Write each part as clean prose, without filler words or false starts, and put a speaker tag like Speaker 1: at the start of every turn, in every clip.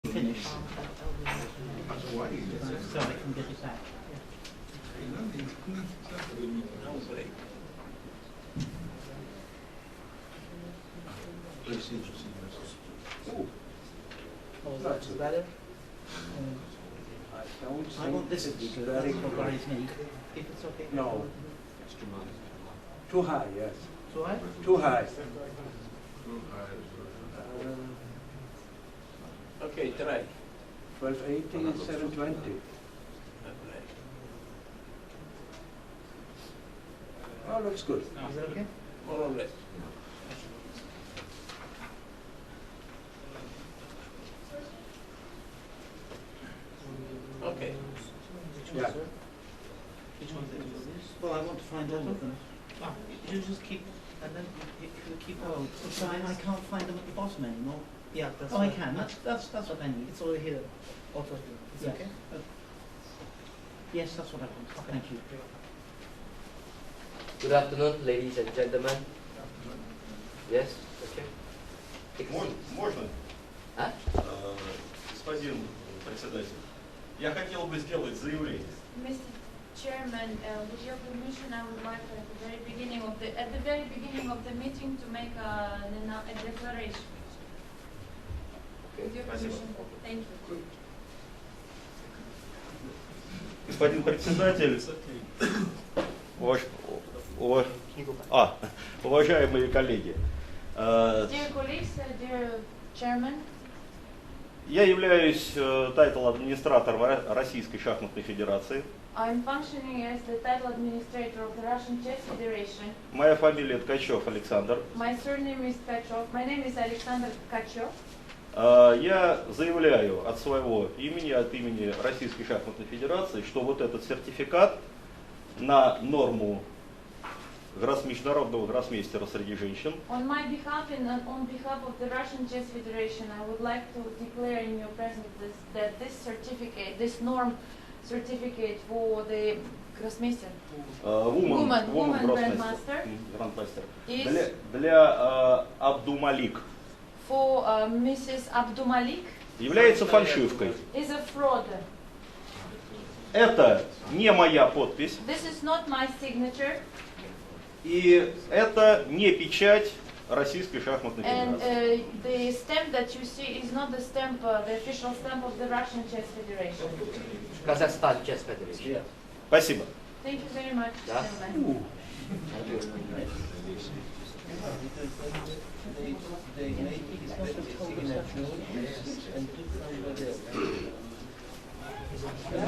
Speaker 1: Finish. So I can get it back. Oh, is that it? I want this to be good. That's what worries me. If it's okay.
Speaker 2: No. Too high, yes.
Speaker 1: Too high?
Speaker 2: Too high.
Speaker 3: Okay, try.
Speaker 2: 1280, 720. Oh, looks good.
Speaker 1: Is that okay?
Speaker 3: More or less. Okay.
Speaker 2: Yeah.
Speaker 1: Which one's it? Well, I want to find all of them. You just keep, and then you keep. Oh, so I can't find them at the bottom anymore.
Speaker 4: Yeah, that's
Speaker 1: Oh, I can. That's what I need.
Speaker 4: It's over here. Auto. It's
Speaker 1: Yes.
Speaker 4: okay?
Speaker 1: Yes, that's what I want. Thank you.
Speaker 5: Good afternoon, ladies and gentlemen. Yes, okay.
Speaker 6: Можно?
Speaker 5: А?
Speaker 6: Господин председатель, я хотел бы сделать заявление.
Speaker 7: Mr. Chairman, with your permission, I would like at the very beginning of the meeting to make a declaration. With your
Speaker 6: Спасибо.
Speaker 7: permission, thank you.
Speaker 6: Господин председатель, уважаемые коллеги,
Speaker 7: Dear colleagues, dear Chairman,
Speaker 6: я являюсь тайтл-администратором Российской шахматной федерации.
Speaker 7: I'm functioning as the title administrator of the Russian Chess Federation.
Speaker 6: Моя фамилия Ткачев Александр.
Speaker 7: My surname is Tkachov. My name is Alexander Tkachov.
Speaker 6: Я заявляю от своего имени, от имени Российской шахматной федерации, что вот этот сертификат на норму международного гроссмейстера среди женщин
Speaker 7: On my behalf and on behalf of the Russian Chess Federation, I would like to declare in your presence that this certificate, this norm certificate for the Grossmeister, woman grandmaster is
Speaker 6: для Абдумалик
Speaker 7: for Mrs. Abdumalik
Speaker 6: является фальшивкой.
Speaker 7: is a fraud.
Speaker 6: Это не моя подпись,
Speaker 7: This is not my signature,
Speaker 6: и это не печать Российской шахматной
Speaker 7: and
Speaker 6: федерации.
Speaker 7: the stamp that you see is not the stamp, the official stamp of the Russian Chess Federation.
Speaker 5: Kazakhstan Chess Federation.
Speaker 6: Спасибо.
Speaker 7: Thank you very much,
Speaker 5: Yeah.
Speaker 7: gentlemen.
Speaker 5: Thank you.
Speaker 4: They make his signature and took somebody else.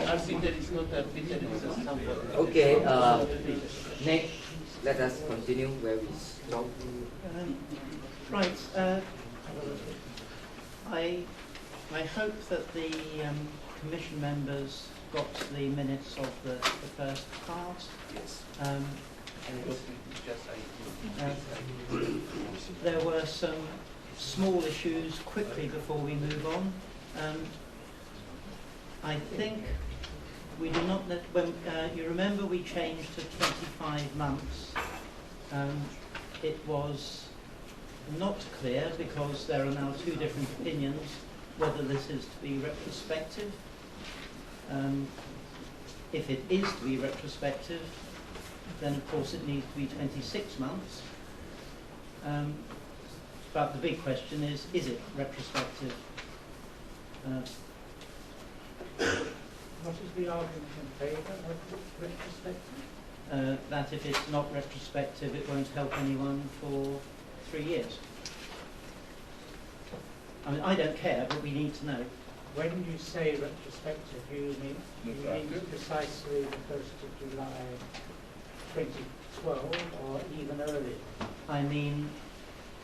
Speaker 4: Arbiter is not arbiter, it's a somebody.
Speaker 5: Okay, next, let us continue where we stop.
Speaker 1: Right. I hope that the commission members got the minutes of the first part.
Speaker 2: Yes.
Speaker 1: There were some small issues quickly before we move on. I think we do not let, when you remember we changed to 25 months. It was not clear because there are now two different opinions whether this is to be retrospective. If it is to be retrospective, then of course it needs to be 26 months. But the big question is it retrospective?
Speaker 4: What is the argument in favour of retrospective?
Speaker 1: That if it's not retrospective, it won't help anyone for 3 years. I mean, I don't care, but we need to know.
Speaker 4: When you say retrospective, you mean precisely the 1st of July 2012 or even earlier?
Speaker 1: I mean,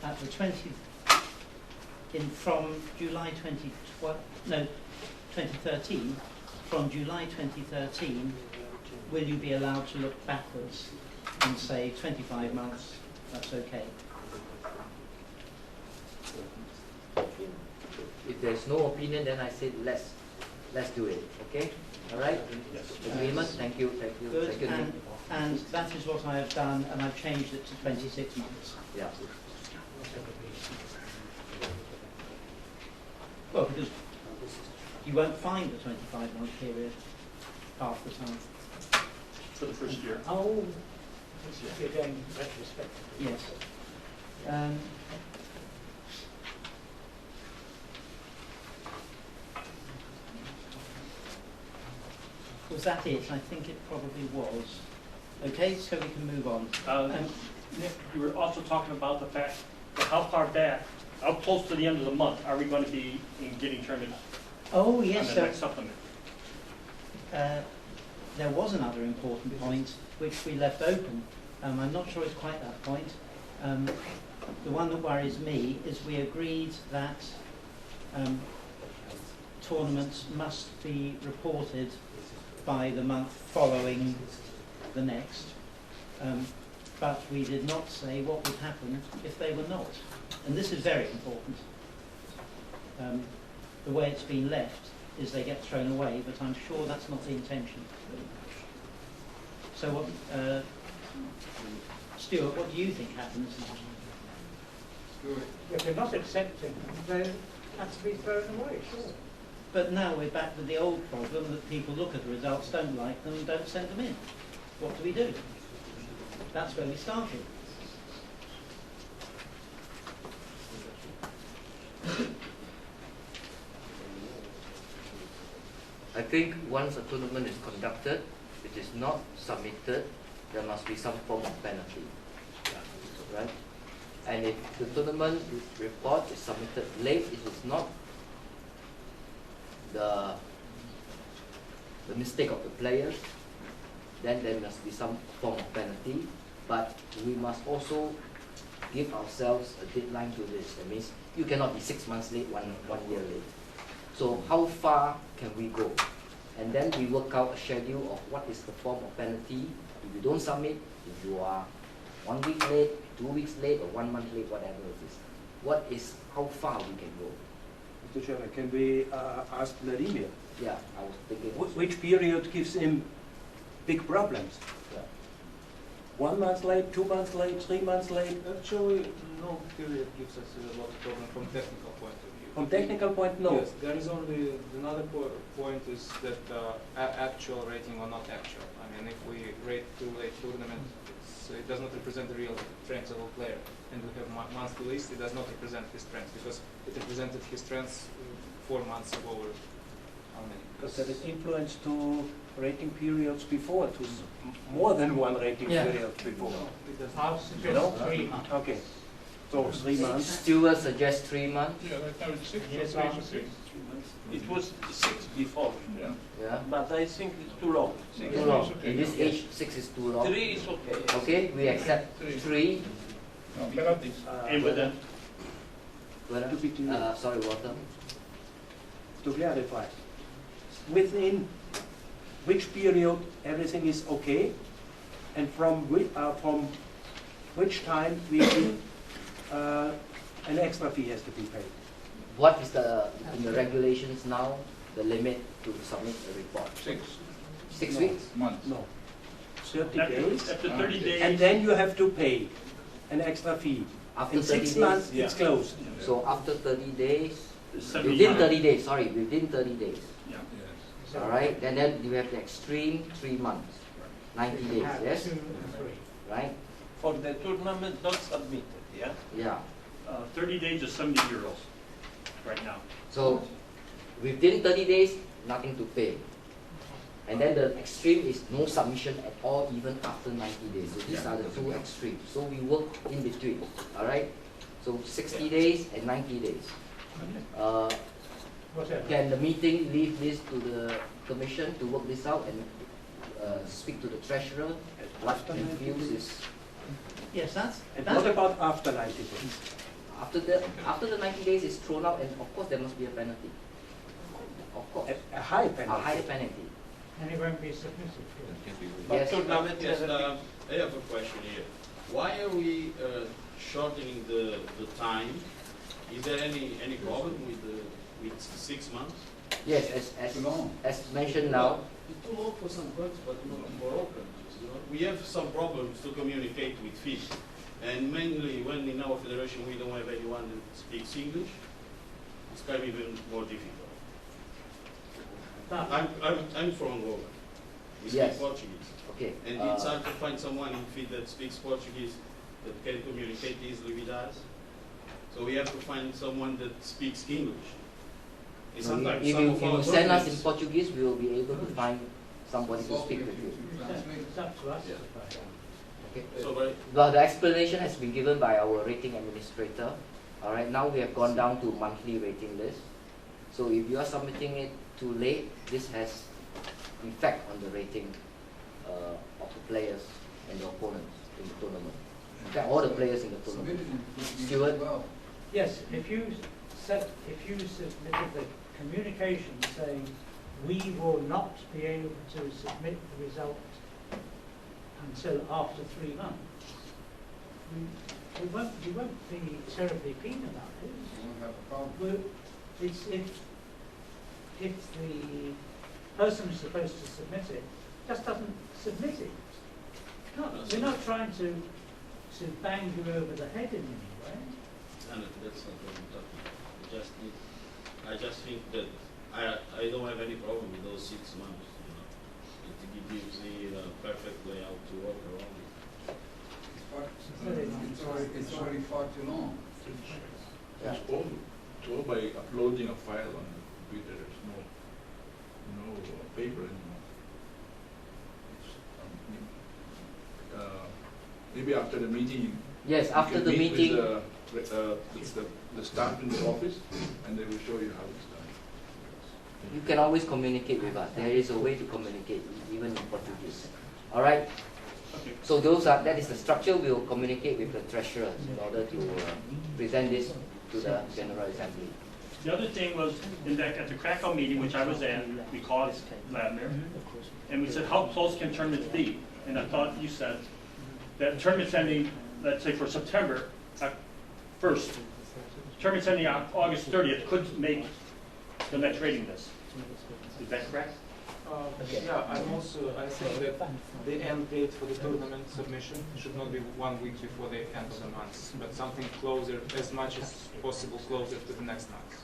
Speaker 1: at the from July 2013, from July 2013, will you be allowed to look backwards and say 25 months, that's okay?
Speaker 5: If there's no opinion, then I said let's do it. Okay? All right? Agreement? Thank you.
Speaker 1: Good,
Speaker 5: Thank you.
Speaker 1: and that is what I have done, and I've changed it to 26 months.
Speaker 5: Yeah.
Speaker 1: Well, because You won't find a 25-month period half the time.
Speaker 8: For the first year.
Speaker 4: Oh, this is again retrospectively.
Speaker 1: Yes. Um, was that it? I think it probably was. Okay, so we can move on.
Speaker 8: Nick, you were also talking about the fact that how far back, how close to the end of the month are we going to be in getting tournaments
Speaker 1: Oh
Speaker 8: on
Speaker 1: yes,
Speaker 8: the next supplement?
Speaker 1: there was another important point which we left open. I'm not sure it's quite that point. The one that worries me is we agreed that tournaments must be reported by the month following the next. But we did not say what would happen if they were not. And this is very important. The way it's been left is they get thrown away, but I'm sure that's not the intention. So what, Stuart, what do you think happens?
Speaker 4: If they're not accepted, they have to be thrown away, sure.
Speaker 1: But now we're back to the old problem that people look at the results, don't like them, don't send them in. What do we do? That's where we started.
Speaker 5: I think once a tournament is conducted, it is not submitted, there must be some form of penalty, right? And if the tournament report is submitted late, it is not the mistake of the players, then there must be some form of penalty. But we must also give ourselves a deadline to this. That means you cannot be 6 months late, one year late. So how far can we go? And then we work out a schedule of what is the form of penalty if you don't submit, if you are 1 week late, 2 weeks late, or 1 month late, whatever it is. What is, how far we can go?
Speaker 2: Mr. Chairman, can we ask Vladimir?
Speaker 5: Yeah, I was thinking.
Speaker 2: Which period gives him big problems?
Speaker 5: Yeah.
Speaker 2: 1 month late, 2 months late, 3 months late?
Speaker 9: Actually, no period gives us a lot of problem from technical point of view.
Speaker 2: From technical point, no.
Speaker 9: Yes, there is only another point is that actual rating or not actual. I mean, if we rate too late tournament, it does not represent the real strengths of a player. And we have monthly list, it does not represent his strengths because it represented his strengths 4 months ago or how many?
Speaker 2: Because there is influence to rating periods before, to more than one rating period before.
Speaker 4: I'll suggest 3 months.
Speaker 2: Okay, so 3 months.
Speaker 5: Stewart suggests 3 months.
Speaker 8: Yeah, right now it's 6.
Speaker 4: Yes,
Speaker 8: so
Speaker 4: I'm
Speaker 8: 6.
Speaker 3: It was 6 before,
Speaker 8: Yeah.
Speaker 5: Yeah.
Speaker 3: but I think it's too long.
Speaker 5: Too long. In this age, 6 is too long.
Speaker 3: 3 is okay.
Speaker 5: Okay, we accept 3.
Speaker 8: No, penalties.
Speaker 2: And
Speaker 8: with them.
Speaker 2: To be clear.
Speaker 5: Sorry, Walter.
Speaker 2: To clarify, within which period everything is okay, and from which time we an extra fee has to be paid.
Speaker 5: What is in the regulations now, the limit to submit a report?
Speaker 8: 6
Speaker 5: 6
Speaker 2: No.
Speaker 5: weeks?
Speaker 8: months.
Speaker 2: No, 30 days,
Speaker 8: After 30 days.
Speaker 2: and then you have to pay an extra fee.
Speaker 5: After
Speaker 2: In 6
Speaker 5: 30
Speaker 2: months,
Speaker 5: days?
Speaker 2: it's closed.
Speaker 5: So after 30 days,
Speaker 8: 70
Speaker 5: within
Speaker 8: months.
Speaker 5: 30 days, sorry, within 30 days.
Speaker 8: Yeah.
Speaker 5: All right, and then you have the extreme 3 months, 90 days,
Speaker 4: Have
Speaker 5: yes?
Speaker 4: 2 and 3.
Speaker 5: Right?
Speaker 3: For the tournament not submitted, yeah?
Speaker 5: Yeah.
Speaker 8: 30 days is 70 euros right now.
Speaker 5: So within 30 days, nothing to pay. And then the extreme is no submission at all, even after 90 days. So these are the 2 extremes. So we work in between, all right? So 60 days and 90 days.
Speaker 4: Whatever.
Speaker 5: Can the meeting leave this to the commission to work this out and speak to the treasurer? What he feels is
Speaker 1: Yes,
Speaker 2: And
Speaker 1: that's
Speaker 2: what about after 90 days?
Speaker 5: after the 90 days is thrown out, and of course there must be a penalty. Of course,
Speaker 2: A high
Speaker 5: a
Speaker 2: penalty.
Speaker 5: higher penalty.
Speaker 4: And it won't be submitted.
Speaker 3: But
Speaker 5: Yes.
Speaker 3: tournament
Speaker 10: Yes,
Speaker 3: has to
Speaker 10: I have a question here. Why are we shortening the time? Is there any problem with 6 months?
Speaker 5: Yes, as mentioned now,
Speaker 10: It's too long for some countries, but not for all countries. You know? We have some problems to communicate with FIFA, and mainly when in our federation we don't have anyone that speaks English, it's kind of even more difficult.
Speaker 4: But
Speaker 10: I'm from Angola. We
Speaker 5: Yes.
Speaker 10: speak Portuguese.
Speaker 5: Okay.
Speaker 10: And it's hard to find someone in FIT that speaks Portuguese that can communicate easily with us. So we have to find someone that speaks English. And sometimes
Speaker 5: if
Speaker 10: some
Speaker 5: you,
Speaker 10: of our
Speaker 5: send us in
Speaker 10: tournaments-
Speaker 5: Portuguese, we will be able to find somebody to speak with you.
Speaker 4: it's up to us to
Speaker 10: Yeah.
Speaker 4: find out.
Speaker 5: Okay.
Speaker 10: So, right,
Speaker 5: Well, the explanation has been given by our rating administrator. All right, now we have gone down to monthly rating list. So if you are submitting it too late, this has effect on the rating of the players and the opponents in the tournament. In fact, all the players in the tournament. Stuart?
Speaker 4: Yes, if you submitted the communication saying, we will not be able to submit the result until after 3 months, we won't be terribly keen about it. It's if the person who's supposed to submit it just doesn't submit it. We're not trying to bang you over the head in any way.
Speaker 10: No, that's not what I'm talking about. I just think that I don't have any problem with those 6 months. You know, it gives the perfect layout to work around it.
Speaker 11: It's already far too long.
Speaker 5: Yeah.
Speaker 12: It's all by uploading a file on the computer. There's no paper anymore. Maybe after the meeting.
Speaker 5: Yes,
Speaker 12: you
Speaker 5: after
Speaker 12: can
Speaker 5: the
Speaker 12: meet
Speaker 5: meeting.
Speaker 12: with the staff in the office, and they will show you how it's done.
Speaker 5: You can always communicate with us. There is a way to communicate, even in Portuguese. All right.
Speaker 8: Okay.
Speaker 5: So that is the structure. We will communicate with the treasurer in order to present this to the General Assembly.
Speaker 8: The other thing was, at the Krakow meeting, which I was at, we called Vladimir, and we said, how close can tournaments be? And I thought you said that tournaments ending, let's say for September 1st, tournaments ending on August 30th could make the next rating list. Is that correct?
Speaker 9: Yeah, I think that the end date for the tournament submission should not be 1 week before the end of the month, but something closer, as much as possible closer to the next month.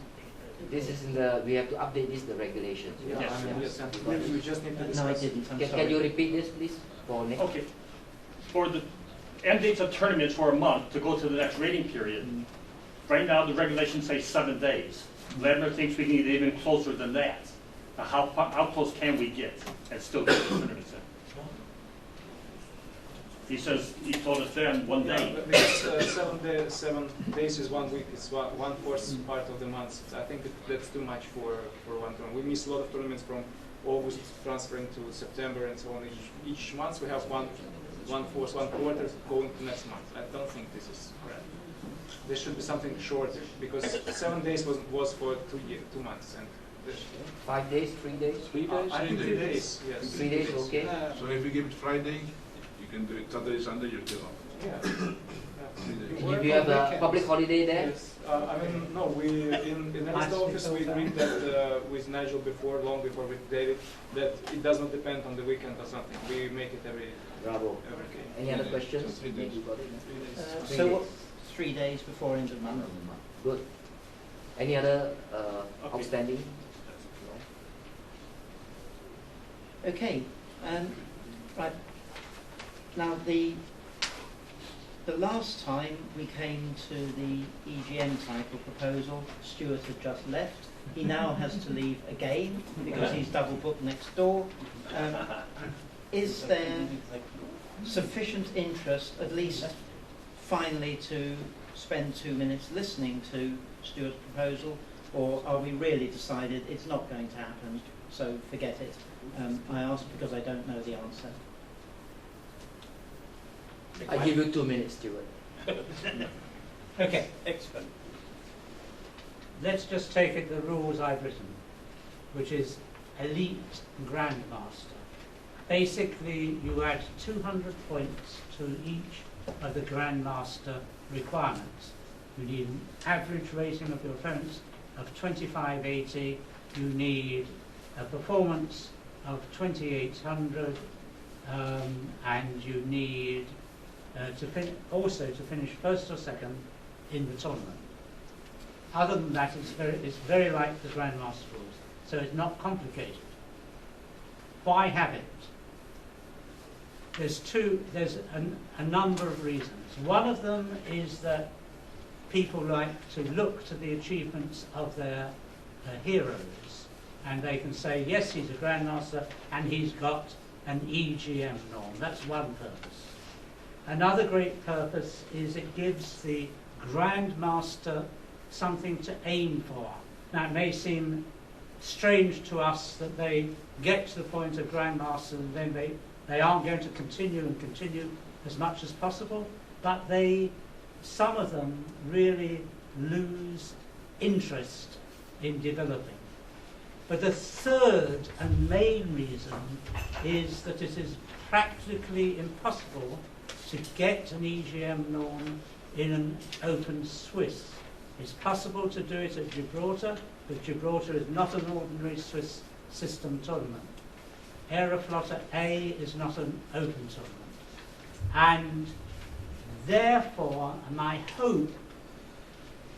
Speaker 5: This is we have to update this, the regulations.
Speaker 9: Yeah,
Speaker 8: Yes.
Speaker 9: I mean, yes, and we just need to
Speaker 1: No, I
Speaker 9: discuss.
Speaker 1: didn't. I'm
Speaker 5: Can
Speaker 1: sorry.
Speaker 5: you repeat this, please, for Nick?
Speaker 8: Okay. For the end dates of tournaments for a month to go to the next rating period, right now the regulations say 7 days. Vladimir thinks we can get even closer than that. Now, how close can we get and still get the tournaments in? He says, he told us there in 1
Speaker 9: Yeah,
Speaker 8: day.
Speaker 9: but because 7 days is 1 week, it's 1/4 part of the month. I think that's too much for one tournament. We miss a lot of tournaments from August transferring to September and so on. Each month we have 1/4, 1/4 going to next month. I don't think this is correct. There should be something shorter because 7 days was for 2 months. And
Speaker 5: 5 days, 3 days?
Speaker 12: 3 days?
Speaker 9: I think 3 days, yes.
Speaker 5: 3 days, okay?
Speaker 12: So if you give it Friday, you can do it Saturday, Sunday, you're still off.
Speaker 9: Yeah.
Speaker 12: 3 days.
Speaker 5: And if you have a public holiday there?
Speaker 9: Yes. I mean, no, we, in the next office, we agreed that with Nigel before, long before with David, that it does not depend on the weekend or something. We make it every
Speaker 5: Bravo.
Speaker 9: game.
Speaker 5: Any other questions?
Speaker 12: 3 days.
Speaker 5: Nick, you got it?
Speaker 9: 3 days.
Speaker 5: 3
Speaker 1: So
Speaker 5: days.
Speaker 1: what, 3 days before end of month?
Speaker 5: Good. Any other
Speaker 8: Okay.
Speaker 5: outstanding?
Speaker 1: Okay, right. Now the last time we came to the EGM title proposal, Stuart had just left. He now has to leave again because he's double booked next door. Is there sufficient interest, at least finally, to spend 2 minutes listening to Stuart's proposal, or are we really decided it's not going to happen, so forget it? I ask because I don't know the answer.
Speaker 5: I give you 2 minutes, Stuart.
Speaker 4: Okay,
Speaker 3: Excellent.
Speaker 4: let's just take it the rules I've written, which is elite grandmaster. Basically, you add 200 points to each of the grandmaster requirements. You need an average rating of your opponents of 2580. You need a performance of 2800, and you need also to finish first or second in the tournament. Other than that, it's very like the Grandmaster rules, so it's not complicated. why have it? There's a number of reasons. One of them is that people like to look to the achievements of their heroes, and they can say, yes, he's a grandmaster, and he's got an EGM norm. That's one purpose. Another great purpose is it gives the grandmaster something to aim for. Now, it may seem strange to us that they get to the point of grandmaster and then they aren't going to continue as much as possible, but some of them really lose interest in developing. But the third and main reason is that it is practically impossible to get an EGM norm in an open Swiss. It's possible to do it at Gibraltar, but Gibraltar is not an ordinary Swiss system tournament. Aeroflot A is not an open tournament. And therefore, my hope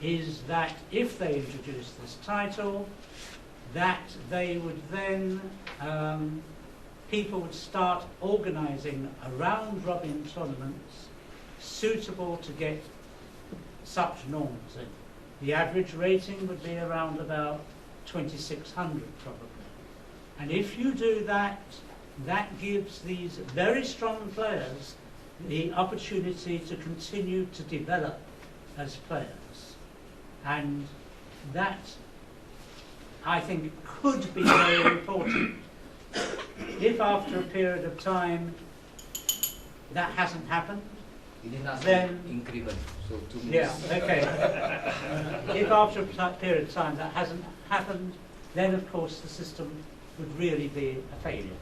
Speaker 4: is that if they introduce this title, that they would then, people would start organising a round-robin tournaments suitable to get such norms in. The average rating would be around about 2,600 probably. And if you do that, that gives these very strong players the opportunity to continue to develop as players. And that, I think, could be very important. If after a period of time that hasn't happened,
Speaker 5: You didn't ask
Speaker 4: then
Speaker 5: increment, so 2
Speaker 4: yeah,
Speaker 5: minutes.
Speaker 4: okay. If after a period of time that hasn't happened, then of course the system would really be a failure.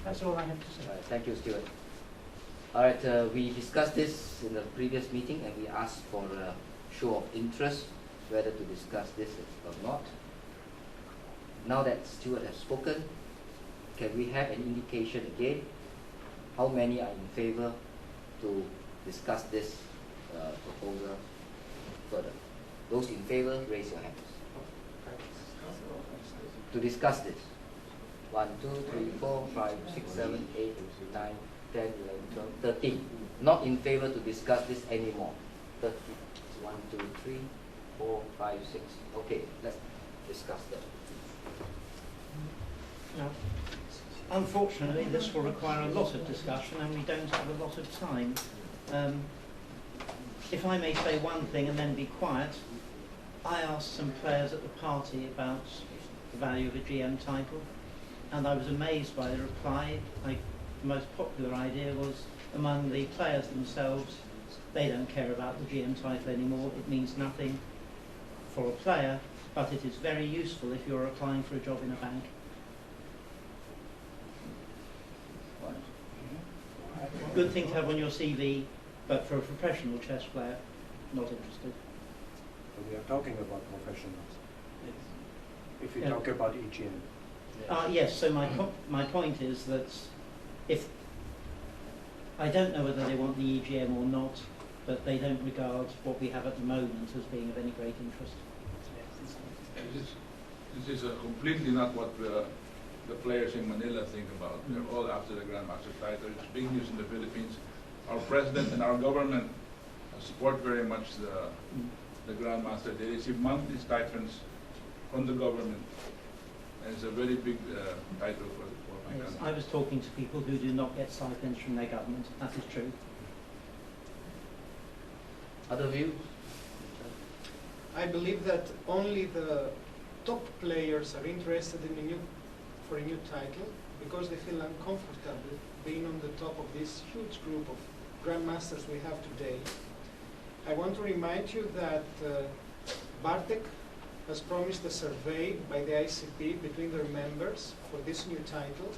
Speaker 4: That's all I have to say.
Speaker 5: Right, thank you, Stuart. All right, we discussed this in the previous meeting, and we asked for a show of interest whether to discuss this or not. Now that Stuart has spoken, can we have an indication again how many are in favor to discuss this proposal further? Those in favor, raise your hands. To discuss this. 1, 2, 3, 4, 5, 6, 7, 8, 9, 10, 11, 12, 13. Not in favor to discuss this anymore. 13. 1, 2, 3, 4, 5, 6. Okay, let's discuss that.
Speaker 1: Now, unfortunately, this will require a lot of discussion, and we don't have a lot of time. If I may say one thing and then be quiet, I asked some players at the party about the value of a GM title, and I was amazed by the reply. The most popular idea was among the players themselves. They don't care about the GM title anymore. It means nothing for a player, but it is very useful if you're applying for a job in a bank. Good thing to have on your CV, but for a professional chess player, not interested.
Speaker 2: We are talking about professionals. If you talk about EGM.
Speaker 1: Yes, so my point is that if I don't know whether they want the EGM or not, but they don't regard what we have at the moment as being of any great interest.
Speaker 12: This is completely not what the players in Manila think about. They're all after the Grandmaster title. It's big news in the Philippines. Our president and our government support very much the Grandmaster. They receive monthly stipends from the government. And it's a very big title for my
Speaker 1: Yes,
Speaker 12: country.
Speaker 1: I was talking to people who do not get stipends from their government. That is true.
Speaker 5: Other views?
Speaker 13: I believe that only the top players are interested in a new title because they feel uncomfortable being on the top of this huge group of grandmasters we have today. I want to remind you that Bartek has promised a survey by the ICP between their members for this new title.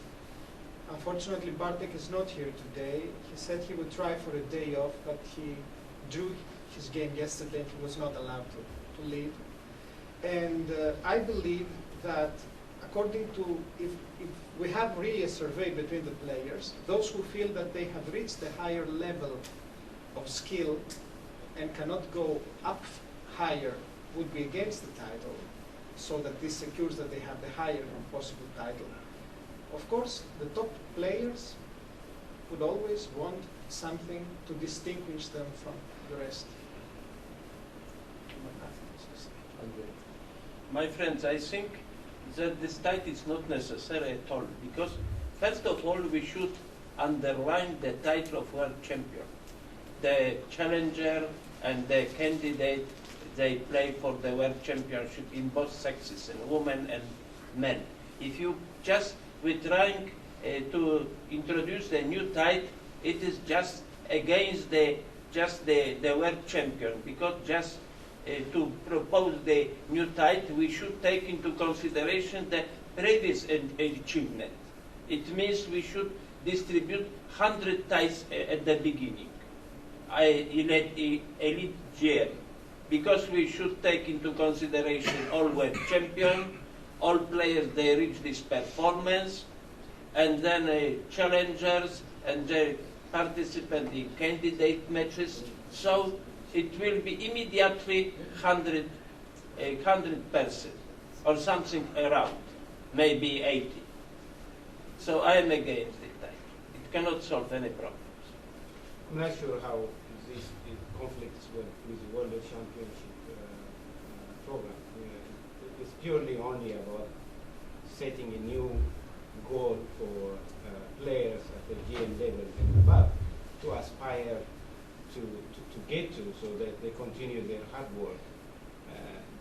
Speaker 13: Unfortunately, Bartek is not here today. He said he would try for a day off, but he drew his game yesterday and he was not allowed to leave. And I believe that according to, if we have really a survey between the players, those who feel that they have reached a higher level of skill and cannot go up higher would be against the title, so that this secures that they have the higher possible title. Of course, the top players would always want something to distinguish them from the rest.
Speaker 3: My friends, I think that this title is not necessary at all, because first of all we should underline the title of world champion. The challenger and the candidate, they play for the world championship in both sexes, in women and men. If you just, we're trying to introduce the new title, it is just against the world champion, because just to propose the new title, we should take into consideration the previous achievement. It means we should distribute 100 titles at the beginning, elite GM, because we should take into consideration all world champion, all players they reach this performance, and then challengers and the participant in candidate matches. So it will be immediately 100% or something around, maybe 80. So I am against it. It cannot solve any problems.
Speaker 14: I'm not sure how this conflicts with the World Championship program. It's purely only about setting a new goal for players at the GM level and above to aspire to get to, so that they continue their hard work.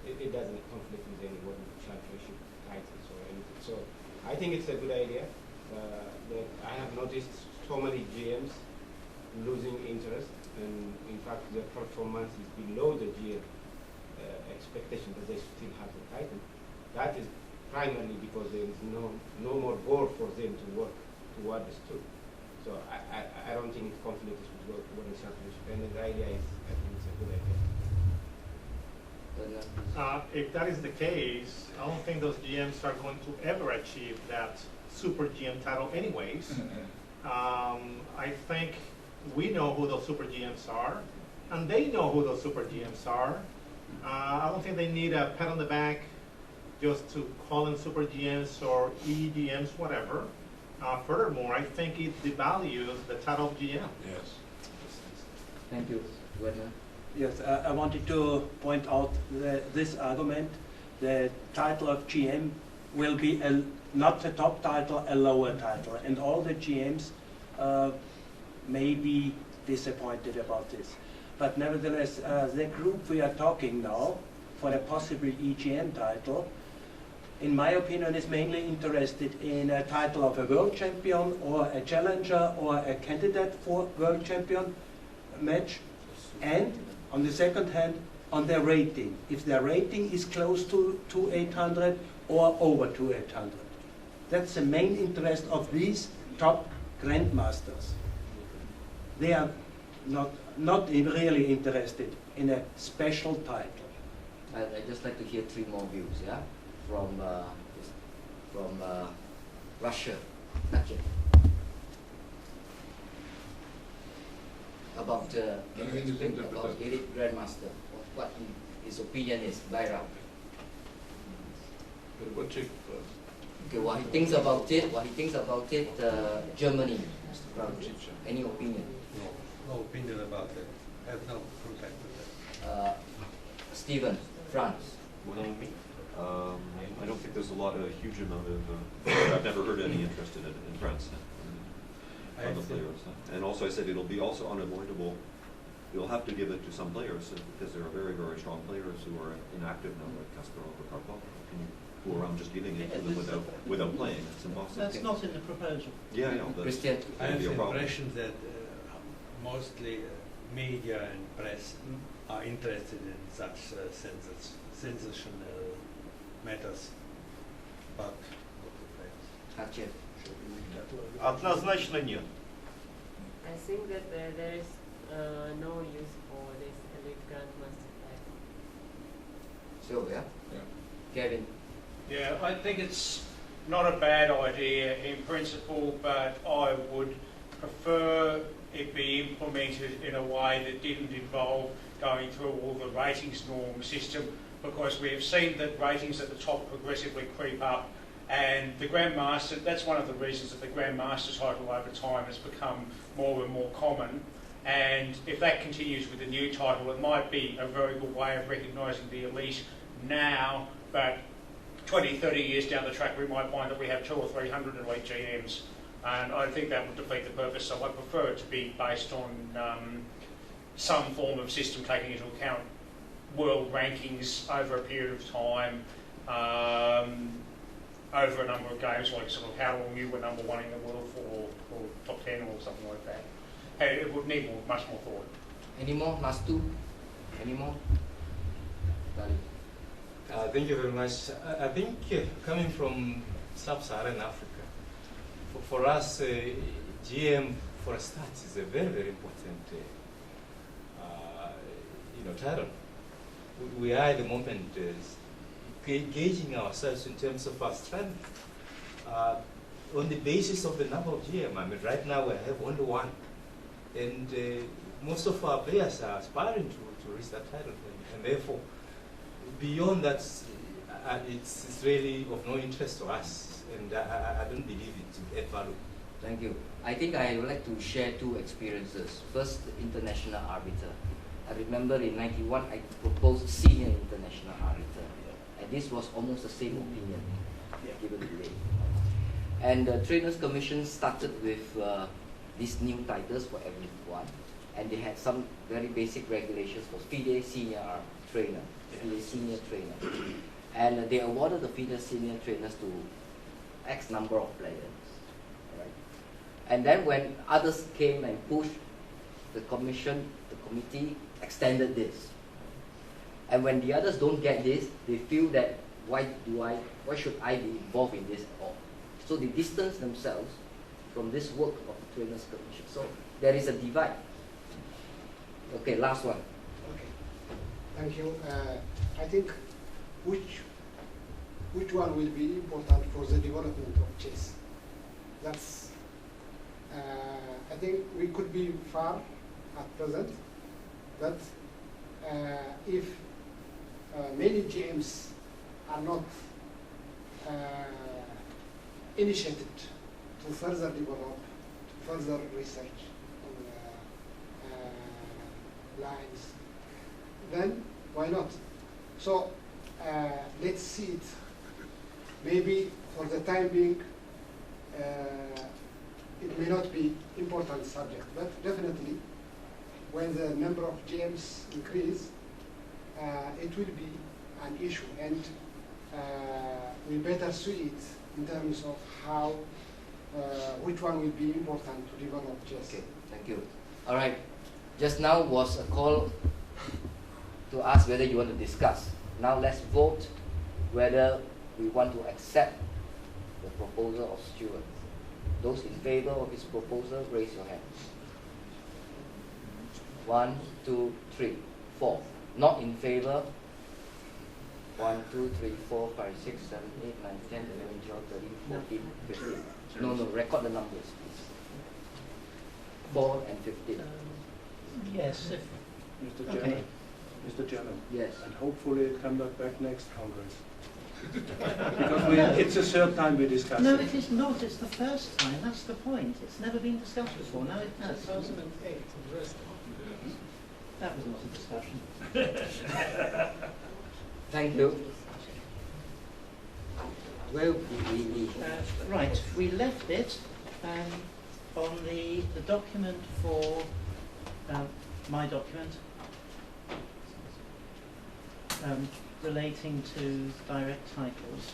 Speaker 14: It doesn't conflict with any World Championship titles or anything. So I think it's a good idea. That I have noticed so many GMs losing interest, and in fact their performance is below the GM expectation, but they still have the title. That is primarily because there is no more goal for them to work towards too. So I don't think it conflicts with World Championship, and the idea is, I think it's a good idea.
Speaker 15: If that is the case, I don't think those GMs are going to ever achieve that Super GM title anyways. I think we know who those Super GMs are, and they know who those Super GMs are. I don't think they need a pat on the back just to call them Super GMs or EGMs, whatever. Furthermore, I think it devalues the title of GM.
Speaker 12: Yes.
Speaker 5: Thank you. Werner?
Speaker 2: Yes, I wanted to point out this argument. The title of GM will be not the top title, a lower title. And all the GMs may be disappointed about this. But nevertheless, the group we are talking now for a possible EGM title, in my opinion, is mainly interested in a title of a world champion or a challenger or a candidate for world champion match, and on the second hand, on their rating. If their rating is close to 800 or over 800. That's the main interest of these top grandmasters. They are not really interested in a special title.
Speaker 5: I'd just like to hear 3 more views, yeah? From Russia. Natchez. About Elite Grandmaster, what his opinion is, Bayram. Okay, what he thinks about it, Germany. Any opinion?
Speaker 16: No opinion about it. I have no contact with it.
Speaker 5: Stephen, France.
Speaker 17: I don't think there's a huge amount of, I've never heard any interest in it in France from the players. And also I said it'll be also unavoidable. You'll have to give it to some players because there are very, very strong players who are inactive now, like Kasparov or Karpov. Who are just giving it to them without playing. It's impossible.
Speaker 1: That's not in the proposal.
Speaker 17: Yeah, I know.
Speaker 5: Christian,
Speaker 16: I have the impression that mostly media and press are interested in such sensational matters, but not the players.
Speaker 6: Однозначно нет.
Speaker 18: I think that there is no use for this elite grandmaster title.
Speaker 5: Sylvia?
Speaker 12: Yeah.
Speaker 5: Kevin?
Speaker 19: Yeah, I think it's not a bad idea in principle, but I would prefer it be implemented in a way that didn't involve going through all the ratings norm system, because we have seen that ratings at the top progressively creep up, And the Grandmaster, that's one of the reasons that the Grandmaster title over time has become more and more common. And if that continues with the new title, it might be a very good way of recognising the elite now, but 20, 30 years down the track, we might find that we have 200 or 300 elite GMs. And I think that would defeat the purpose, so I prefer it to be based on some form of system taking into account world rankings over a period of time, over a number of games, like sort of how long you were number one in the world for, or top 10 or something like that. And it would need much more thought.
Speaker 5: Any more? Last two? Any more?
Speaker 14: Thank you very much. I think coming from sub-Saharan Africa, for us, GM for a start is a very, very important title. We are at the moment gauging ourselves in terms of our strength on the basis of the number of GM. I mean, right now we have only one, and most of our players are aspiring to reach that title, and therefore, beyond that, it's really of no interest to us, and I don't believe it to add value.
Speaker 5: Thank you. I think I would like to share two experiences. First, the international arbiter. I remember in '91 I proposed senior international arbiter, and this was almost the same opinion given today. And the Trainers Commission started with these new titles for everyone, and they had some very basic regulations for FIDE senior trainer, FIDE senior trainer, and they awarded the FIDE senior trainers to X number of players. Right? And then when others came and pushed, the committee extended this. And when the others don't get this, they feel that why should I be involved in this at all? So they distance themselves from this work of the Trainers Commission. So there is a divide. Okay, last one.
Speaker 13: Okay, thank you. I think which one will be important for the development of chess? That's I think we could be far at present, but if many GMs are not initiated to further develop, to further research on lines, then why not? So let's see it. Maybe for the time being, it may not be important subject, but definitely when the number of GMs increase, it will be an issue, and we better see it in terms of how, which one will be important to develop chess.
Speaker 5: Okay, thank you. All right, just now was a call to ask whether you want to discuss. Now let's vote whether we want to accept the proposal of Stuart. Those in favor of his proposal, raise your hand. 1, 2, 3, 4. Not in favor. 1, 2, 3, 4, 5, 6, 7, 8, 9, 10, 11, 12, 13, 14, 15. No, record the numbers, please. 4 and 15.
Speaker 1: Yes.
Speaker 2: Mr.
Speaker 1: Okay.
Speaker 2: Chairman. Mr. Chairman.
Speaker 5: Yes.
Speaker 2: And hopefully it comes back next Congress. Because it's the third time we discussed
Speaker 1: No,
Speaker 2: it.
Speaker 1: it is not. It's the first time. That's the point. It's never been discussed before. Now it has.
Speaker 13: 2008 addressed.
Speaker 1: That was not a discussion.
Speaker 5: Thank you. Where did we leave?
Speaker 1: Right, we left it on the document for my document relating to direct titles.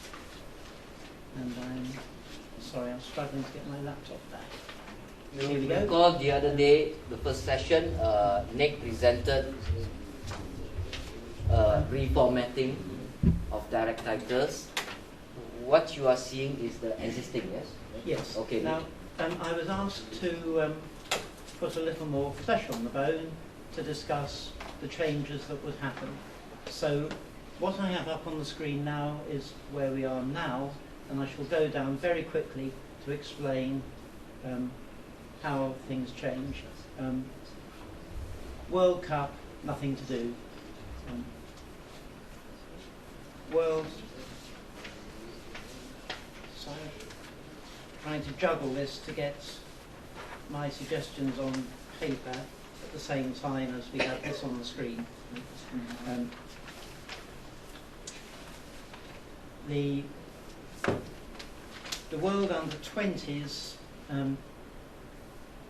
Speaker 1: And I'm sorry, I'm struggling to get my laptop back. Here we go.
Speaker 5: Recall the other day, the first session, Nick presented reformatting of direct titles. What you are seeing is the existing, yes?
Speaker 1: Yes.
Speaker 5: Okay.
Speaker 1: Now, I was asked to put a little more flesh on the bone to discuss the changes that would happen. So what I have up on the screen now is where we are now, and I shall go down very quickly to explain how things change. World Cup, nothing to do. World trying to juggle this to get my suggestions on paper at the same time as we have this on the screen. The World Under 20s